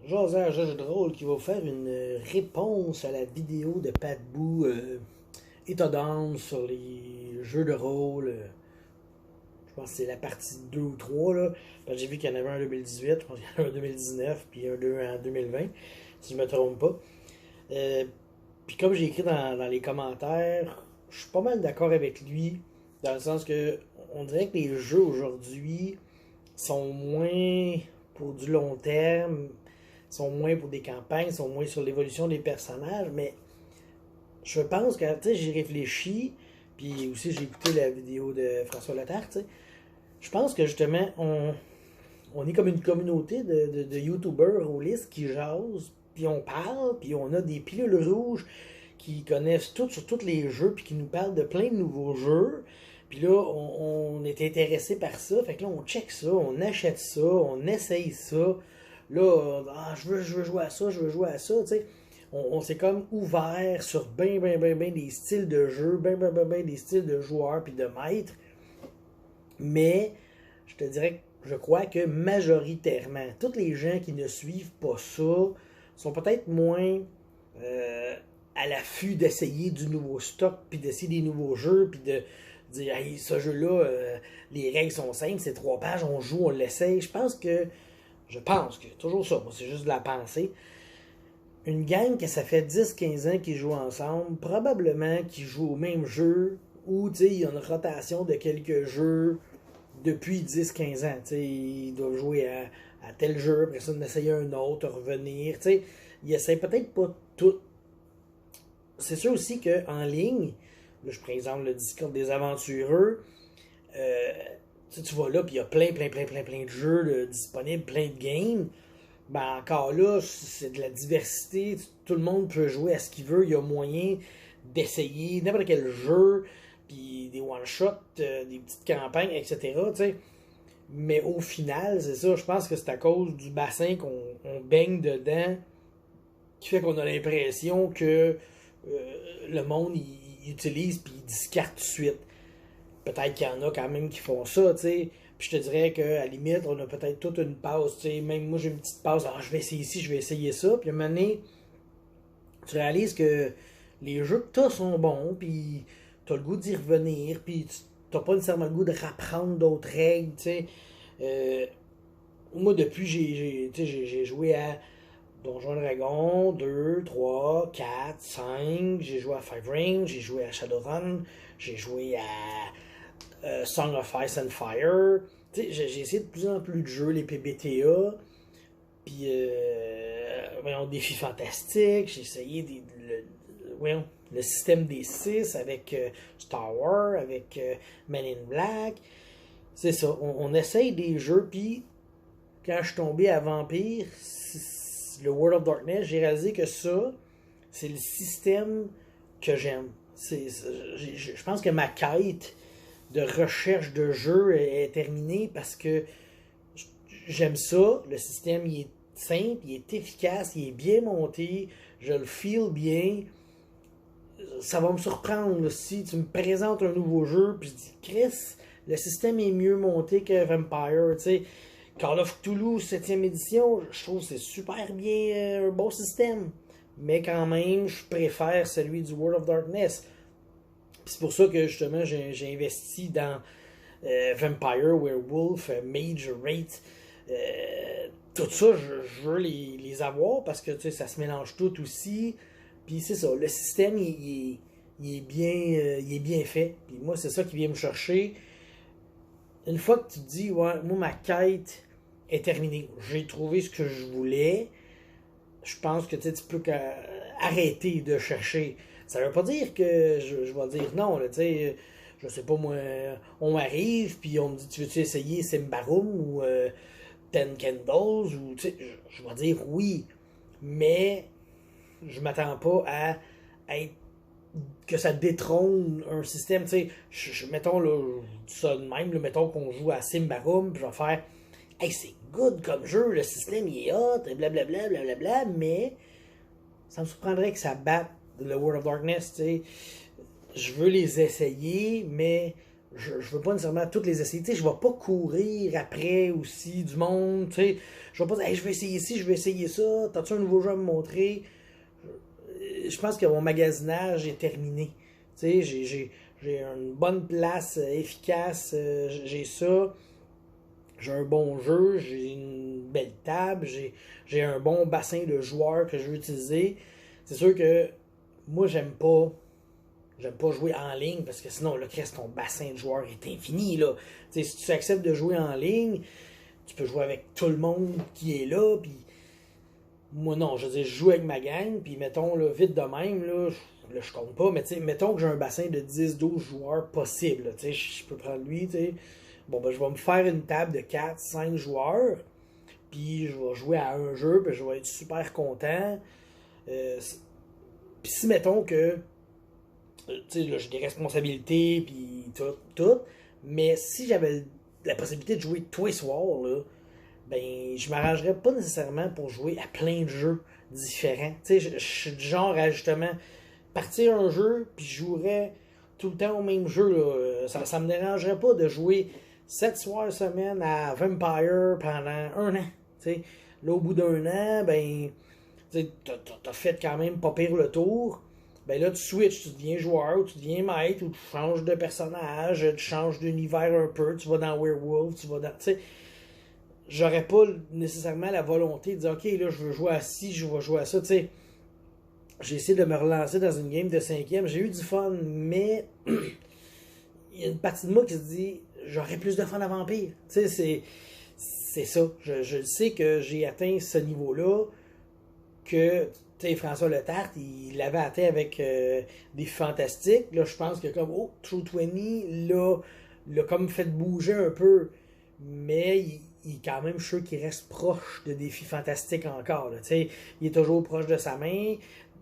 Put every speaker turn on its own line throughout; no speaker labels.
José un jeu drôle qui va vous faire une réponse à la vidéo de Pat Boo étonnante sur les jeux de rôle. Je pense que c'est la partie 2 ou 3 là. Parce que j'ai vu qu'il y en avait un en 2018, je pense qu'il y en a un en 2019, puis un deux en 2020, si je me trompe pas. Euh, puis comme j'ai écrit dans les commentaires, je suis pas mal d'accord avec lui, dans le sens que on dirait que les jeux aujourd'hui sont moins pour du long terme, sont moins pour des campagnes, sont moins sur l'évolution des personnages, mais je pense que, tu sais, j'y réfléchis, puis aussi j'ai écouté la vidéo de François Letarte, tu sais, je pense que justement, on est comme une communauté de YouTubers rôlistes qui jasent, puis on parle, puis on a des pilules rouges qui connaissent tout sur tous les jeux, puis qui nous parlent de plein de nouveaux jeux. Puis là, on est intéressé par ça. Fait que là, on check ça, on achète ça, on essaye ça. Là, je veux jouer à ça, je veux jouer à ça, tu sais. On s'est comme ouvert sur ben des styles de jeu, ben des styles de joueurs puis de maîtres. Mais je te dirais que je crois que majoritairement, tous les gens qui ne suivent pas ça sont peut-être moins à l'affût d'essayer du nouveau stock, puis d'essayer des nouveaux jeux, puis de dire hey, ce jeu-là, les règles sont simples, c'est 3 pages, on joue, on l'essaye. Je pense que, toujours ça, moi c'est juste de la pensée. Une gang que ça fait 10-15 ans qu'ils jouent ensemble, probablement qu'ils jouent au même jeu, ou il y a une rotation de quelques jeux depuis 10-15 ans. Ils doivent jouer à tel jeu, après ça, d'essayer un autre, revenir. Ils essaient peut-être pas tout. C'est sûr aussi qu'en ligne, là, je prends exemple le Discord des aventureux, euh, tu vas là, puis il y a plein de jeux disponibles, plein de games. Ben encore là, c'est de la diversité, tout le monde peut jouer à ce qu'il veut, il y a moyen d'essayer n'importe quel jeu, puis des one-shots, des petites campagnes, etc. T'sais. Mais au final, c'est ça, je pense que c'est à cause du bassin qu'on baigne dedans qui fait qu'on a l'impression que le monde il utilise puis il discarte tout de suite. Peut-être qu'il y en a quand même qui font ça, tu sais. Puis je te dirais qu'à la limite, on a peut-être toute une pause, tu sais. Même moi, j'ai une petite pause. Je vais essayer ici, je vais essayer ça. Puis à un moment donné, tu réalises que les jeux que t'as sont bons, puis t'as le goût d'y revenir, puis t'as pas nécessairement le goût de rapprendre d'autres règles, tu sais. Euh, Moi, depuis, j'ai joué à Donjon Dragon 2, 3, 4, 5. J'ai joué à Five Rings, j'ai joué à Shadowrun, j'ai joué à Song of Ice and Fire. J'ai essayé de plus en plus de jeux, les PBTA, puis voyons, Défis Fantastiques. J'ai essayé voyons, le système des 6 avec Star Wars, avec Men in Black. C'est ça, on essaye des jeux, puis quand je suis tombé à Vampire, le World of Darkness, j'ai réalisé que ça, c'est le système que j'aime. Je pense que ma quête de recherche de jeu est terminée parce que j'aime ça. Le système, il est simple, il est efficace, il est bien monté, je le feel bien. Ça va me surprendre si tu me présentes un nouveau jeu, puis je dis, Chris, le système est mieux monté que Vampire, tu sais. Call of Cthulhu 7e édition, je trouve que c'est super bien un bon système. Mais quand même, je préfère celui du World of Darkness. C'est pour ça que justement j'ai investi dans Vampire, Werewolf, Mage, Wraith. Tout ça, je veux les avoir parce que ça se mélange tout aussi. Puis c'est ça, le système il est bien fait. Puis moi, c'est ça qui vient me chercher. Une fois que tu te dis, ouais, moi, ma quête est terminée, j'ai trouvé ce que je voulais, je pense que tu peux arrêter de chercher. Ça veut pas dire que je vais dire non, là, tu sais, je sais pas moi, on arrive, puis on me dit, tu veux-tu essayer Simbarum ou Ten Candles, ou tu sais, je vais dire oui, mais je m'attends pas à être que ça détrône un système, tu sais, mettons, là, ça de même, là, mettons qu'on joue à Simbarum, puis je vais faire, hey, c'est good comme jeu, le système il est hot, et blablabla, mais ça me surprendrait que ça batte le World of Darkness, tu sais. Je veux les essayer, mais je veux pas nécessairement toutes les essayer. Tu sais, je vais pas courir après aussi du monde. Tu sais, je vais pas dire, hey, je vais essayer ci, je vais essayer ça. T'as-tu un nouveau jeu à me montrer? Je pense que mon magasinage est terminé. Tu sais, j'ai une bonne place efficace. J'ai ça. J'ai un bon jeu. J'ai une belle table. J'ai un bon bassin de joueurs que je veux utiliser. C'est sûr que moi, J'aime pas jouer en ligne parce que sinon, là, Chris, ton bassin de joueurs est infini. Là. T'sais, si tu acceptes de jouer en ligne, tu peux jouer avec tout le monde qui est là. Puis moi, non, je veux dire, je joue avec ma gang. Puis mettons, là, vite de même, je compte pas. Mais mettons que j'ai un bassin de 10-12 joueurs possible. Je peux prendre lui. T'sais. Bon, ben, je vais me faire une table de 4-5 joueurs. Puis je vais jouer à un jeu. Puis je vais être super content. Puis si mettons que j'ai des responsabilités, puis tout. Mais si j'avais la possibilité de jouer tous les soirs, là, ben, je m'arrangerais pas nécessairement pour jouer à plein de jeux différents. Je suis du genre à justement partir un jeu, puis je jouerais tout le temps au même jeu. Là. Ça me dérangerait pas de jouer 7 soirs semaine à Vampire pendant un an. T'sais. Là, au bout d'un an, ben, t'as fait quand même pas pire le tour. Ben là, tu switches, tu deviens joueur, ou tu deviens maître, ou tu changes de personnage, tu changes d'univers un peu, tu vas dans Werewolf, tu vas dans. Tu sais, j'aurais pas nécessairement la volonté de dire, ok, là, je veux jouer à ci, je vais jouer à ça, tu sais. J'ai essayé de me relancer dans une game de 5e, j'ai eu du fun, mais il y a une partie de moi qui se dit, j'aurais plus de fun à Vampire. Tu sais, c'est ça. Je sais que j'ai atteint ce niveau-là, que. Tu sais, François Letarte, il l'avait atteint avec des fantastiques. Là, je pense que comme, True 20, là, l'a comme fait bouger un peu. Mais il est quand même sûr qu'il reste proche de défis fantastiques encore. Là, il est toujours proche de sa main.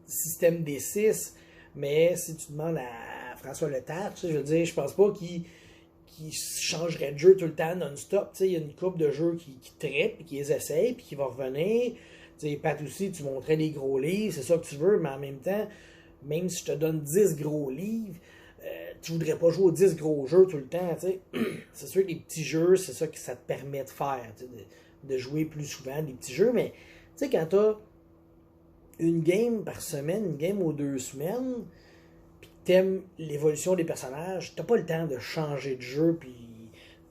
Système D6. Mais si tu demandes à François Letarte, je veux dire, je pense pas qu'il changerait de jeu tout le temps non-stop. Il y a une couple de jeux qui trippent, qui les essayent, puis qui va revenir. T'sais, Pat aussi, tu montrais des gros livres, c'est ça que tu veux, mais en même temps, même si je te donne 10 gros livres, tu voudrais pas jouer aux 10 gros jeux tout le temps. C'est sûr que les petits jeux, c'est ça que ça te permet de faire, de jouer plus souvent des petits jeux, mais quand tu as une game par semaine, une game aux 2 semaines, puis que t'aimes l'évolution des personnages, t'as pas le temps de changer de jeu puis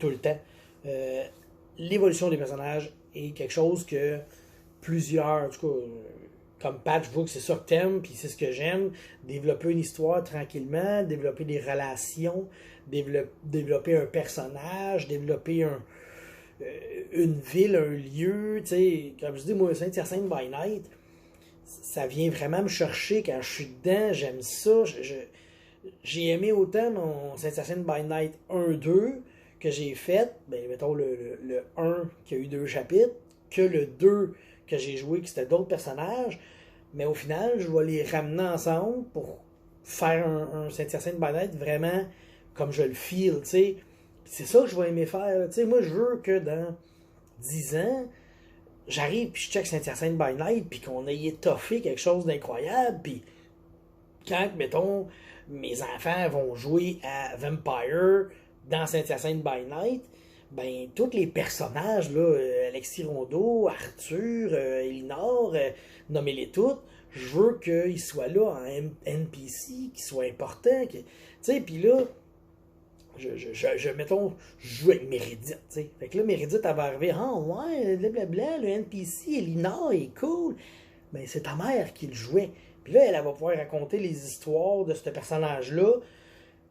tout le temps. L'évolution des personnages est quelque chose que plusieurs, en tout cas, comme Pat, je vois que c'est ça que t'aimes, puis c'est ce que j'aime, développer une histoire tranquillement, développer des relations, développer un personnage, développer une ville, un lieu, tu sais, comme je dis, moi, Saint-Hyacinthe by Night, ça vient vraiment me chercher quand je suis dedans, j'aime ça, j'ai aimé autant mon Saint-Hyacinthe by Night 1-2 que j'ai fait, ben, mettons le 1 qui a eu 2 chapitres, que le 2 que j'ai joué, que c'était d'autres personnages, mais au final, je vais les ramener ensemble pour faire un Saint-Hyacinthe by Night vraiment comme je le feel, tu sais. C'est ça que je vais aimer faire, tu sais. Moi, je veux que dans 10 ans, j'arrive puis je check Saint-Hyacinthe by Night puis qu'on ait étoffé quelque chose d'incroyable, puis quand, mettons, mes enfants vont jouer à Vampire dans Saint-Hyacinthe by Night, ben, tous les personnages, là, Alexis Rondeau, Arthur, Elinor, nommez-les toutes, je veux qu'ils soient là en NPC, qu'ils soient importants. Tu sais, puis là, mettons, je joue avec Meredith, tu sais. Fait que là, Meredith, elle va arriver, ah ouais, blablabla, le NPC, Elinor, il est cool. Ben, c'est ta mère qui le jouait. Puis là, elle va pouvoir raconter les histoires de ce personnage-là.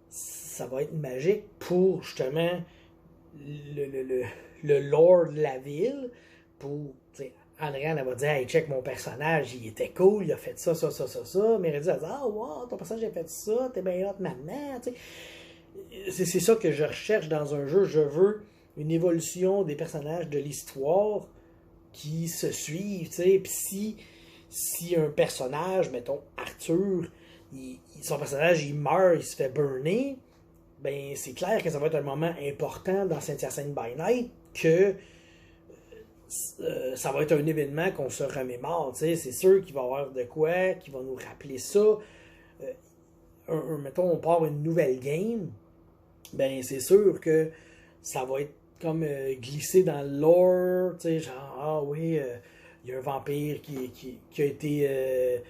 Ça va être magique pour, justement, le lore de la ville pour, tu sais, Andréane, elle va dire, hey, check mon personnage, il était cool, il a fait ça. Meredith, elle va dire, ah, wow, ton personnage a fait ça, t'es bien hot, maman, tu sais. C'est ça que je recherche dans un jeu. Je veux une évolution des personnages de l'histoire qui se suivent, tu sais. Puis si un personnage, mettons Arthur, son personnage, il meurt, il se fait burner, ben c'est clair que ça va être un moment important dans Saint-Hyacinthe by Night, que ça va être un événement qu'on se remémore, tu sais. C'est sûr qu'il va y avoir de quoi qui va nous rappeler ça. Mettons, on part une nouvelle game, ben c'est sûr que ça va être comme glissé dans le lore, tu sais, genre, ah oui, il y a un vampire qui a été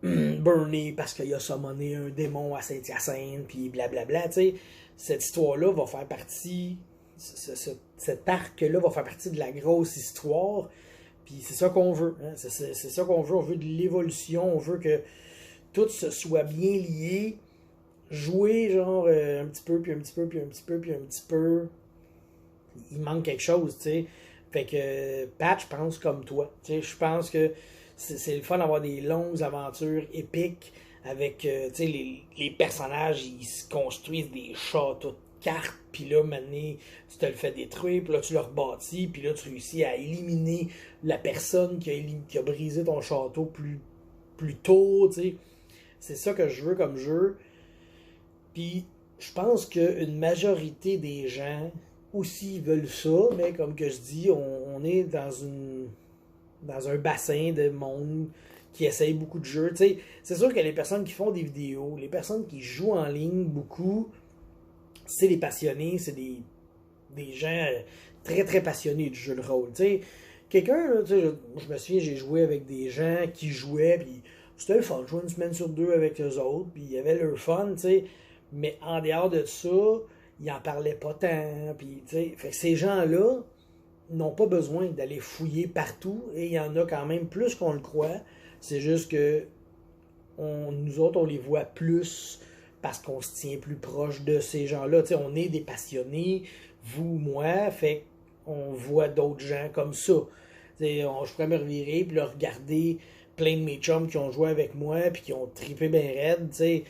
burné parce qu'il a summoné un démon à Saint-Hyacinthe, puis blablabla, tu sais. Cette histoire-là va faire partie, cet arc-là va faire partie de la grosse histoire, puis c'est ça qu'on veut, hein? C'est ça qu'on veut, on veut de l'évolution, on veut que tout se soit bien lié, jouer genre un petit peu, puis un petit peu, puis un petit peu, puis un petit peu. Il manque quelque chose, tu sais. Fait que Pat, je pense comme toi. Tu sais, je pense que c'est le fun d'avoir des longues aventures épiques avec, tu sais, les personnages, ils se construisent des châteaux de cartes, puis là, maintenant, tu te le fais détruire, puis là, tu le rebâtis, puis là, tu réussis à éliminer la personne qui a brisé ton château plus tôt, tu sais. C'est ça que je veux comme jeu. Puis je pense qu'une majorité des gens aussi veulent ça, mais comme que je dis, on est dans un bassin de monde qui essaye beaucoup de jeux. Tu sais, c'est sûr que les personnes qui font des vidéos, les personnes qui jouent en ligne beaucoup, c'est des passionnés, c'est des gens très très passionnés du jeu de rôle. Tu sais, quelqu'un, là, tu sais, je me souviens, j'ai joué avec des gens qui jouaient, puis c'était le fun, jouer une semaine sur deux avec eux autres, puis il y avait leur fun, tu sais. Mais en dehors de ça, ils en parlaient pas tant. Puis, fait que ces gens-là n'ont pas besoin d'aller fouiller partout. Et il y en a quand même plus qu'on le croit. C'est juste que nous autres, on les voit plus parce qu'on se tient plus proche de ces gens-là. On est des passionnés, vous, moi, fait qu'on voit d'autres gens comme ça. Je pourrais me revirer puis regarder plein de mes chums qui ont joué avec moi puis qui ont trippé bien raide, t'sais.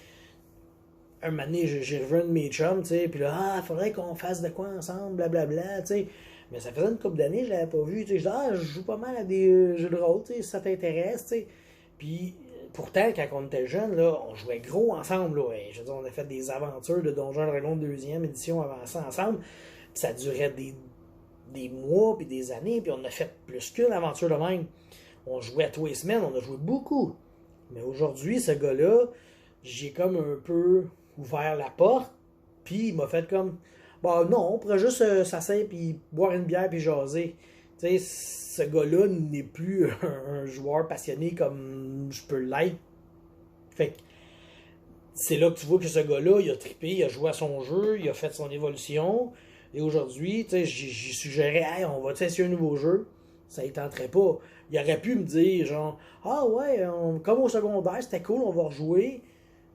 Un moment donné, j'ai revu un de mes chums, tu sais, puis là, faudrait qu'on fasse de quoi ensemble, blablabla, tu sais. Mais ça faisait une couple d'années, je l'avais pas vu, tu sais. Je dis, je joue pas mal à des jeux de rôle, tu sais, si ça t'intéresse, tu sais. Puis, pourtant, quand on était jeunes, là, on jouait gros ensemble, là. Et, je veux dire, on a fait des aventures de Donjons Dragons 2e édition avant ça ensemble. Puis ça durait des mois, puis des années, puis on a fait plus qu'une aventure de même. On jouait à tous les semaines, on a joué beaucoup. Mais aujourd'hui, ce gars-là, j'ai comme un peu ouvert la porte, puis il m'a fait comme, bah non, on pourrait juste s'asseoir puis boire une bière puis jaser. Tu sais, ce gars-là n'est plus un joueur passionné comme je peux l'être. Fait que c'est là que tu vois que ce gars-là, il a trippé, il a joué à son jeu, il a fait son évolution. Et aujourd'hui, tu sais, j'ai suggéré, hey, on va essayer un nouveau jeu. Ça ne tenterait pas. Il aurait pu me dire, genre, ah ouais, comme au secondaire, c'était cool, on va rejouer.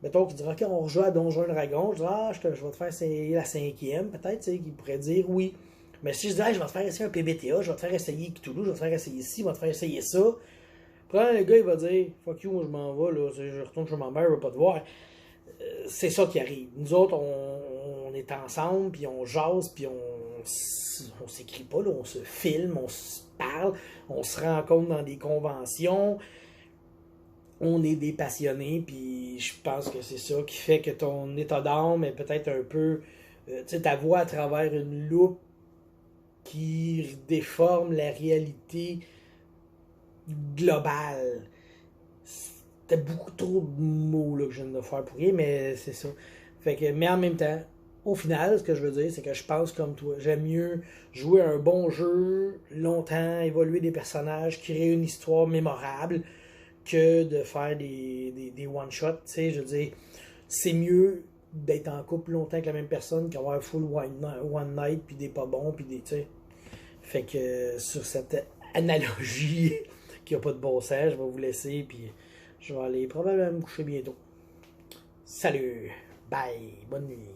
Mettons qu'il dira, ok, on rejoue à Donjons Dragon. Je dis, je vais te faire essayer la 5e, peut-être, tu sais, qu'il pourrait dire oui. Mais si je dis, je vais te faire essayer un PBTA, je vais te faire essayer Cthulhu, je vais te faire essayer ci, je vais te faire essayer ça. Probablement, le gars, il va dire, fuck you, moi je m'en vais, là, je retourne chez ma mère, je veux pas te voir. C'est ça qui arrive. Nous autres, on est ensemble, puis on jase, puis on s'écrit pas, là, on se filme, on se parle, on se rencontre dans des conventions. On est des passionnés, puis je pense que c'est ça qui fait que ton état d'âme est peut-être un peu, tu sais, ta voix à travers une loupe qui déforme la réalité globale. C'était beaucoup trop de mots là, que je viens de faire pour rien, mais c'est ça. Fait que, mais en même temps, au final, ce que je veux dire, c'est que je pense comme toi. J'aime mieux jouer à un bon jeu, longtemps, évoluer des personnages, créer une histoire mémorable, que de faire des one-shots. Tu sais, je veux dire, c'est mieux d'être en couple longtemps avec la même personne qu'avoir full one night, puis des pas bons, puis des, tu sais. Fait que sur cette analogie qui a pas de bon sens, je vais vous laisser, puis je vais aller probablement me coucher bientôt. Salut, bye, bonne nuit.